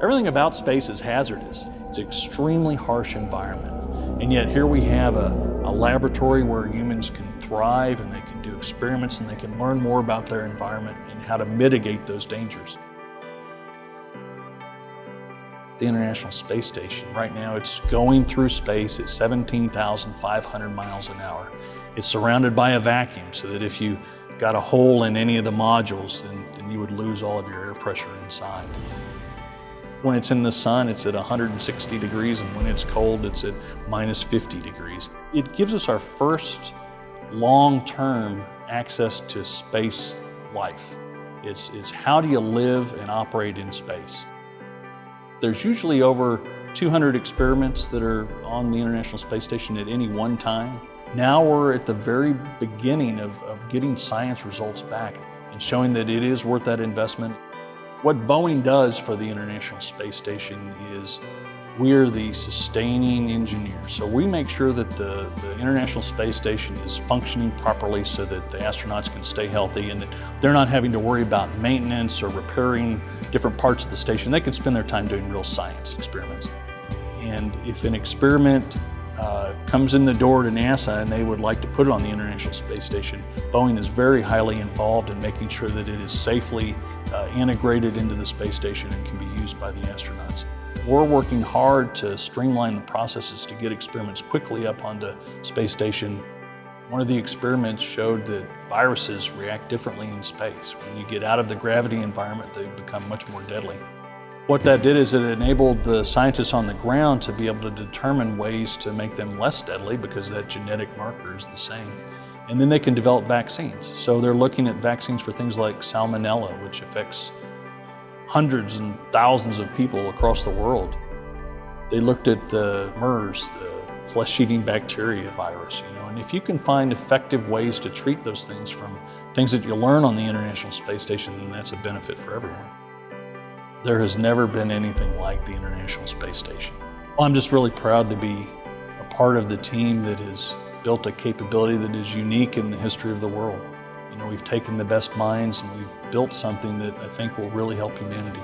Everything about space is hazardous. It's an extremely harsh environment. And yet here we have a laboratory where humans can thrive and they can do experiments and they can learn more about their environment and how to mitigate those dangers. The International Space Station, right now it's going through space at 17,500 miles an hour. It's surrounded by a vacuum so that if you got a hole in any of the modules, then you would lose all of your air pressure inside. When it's in the sun, it's at 160 degrees, and when it's cold, it's at minus 50 degrees. It gives us our first long-term access to space life. It's how do you live and operate in space. There's usually over 200 experiments that are on the International Space Station at any one time. Now we're at the very beginning of getting science results back and showing that it is worth that investment. What Boeing does for the International Space Station is we're the sustaining engineers. So we make sure that the International Space Station is functioning properly so that the astronauts can stay healthy and that they're not having to worry about maintenance or repairing different parts of the station. They can spend their time doing real science experiments. And if an experiment comes in the door to NASA and they would like to put it on the International Space Station, Boeing is very highly involved in making sure that it is safely integrated into the space station and can be used by the astronauts. We're working hard to streamline the processes to get experiments quickly up onto space station. One of the experiments showed that viruses react differently in space. When you get out of the gravity environment, they become much more deadly. What that did is it enabled the scientists on the ground to be able to determine ways to make them less deadly because that genetic marker is the same. And then they can develop vaccines. So they're looking at vaccines for things like salmonella, which affects hundreds and thousands of people across the world. They looked at the MERS, the flesh-eating bacteria virus, and if you can find effective ways to treat those things from things that you learn on the International Space Station, then that's a benefit for everyone. There has never been anything like the International Space Station. Well, I'm just really proud to be a part of the team that has built a capability that is unique in the history of the world. We've taken the best minds and we've built something that I think will really help humanity.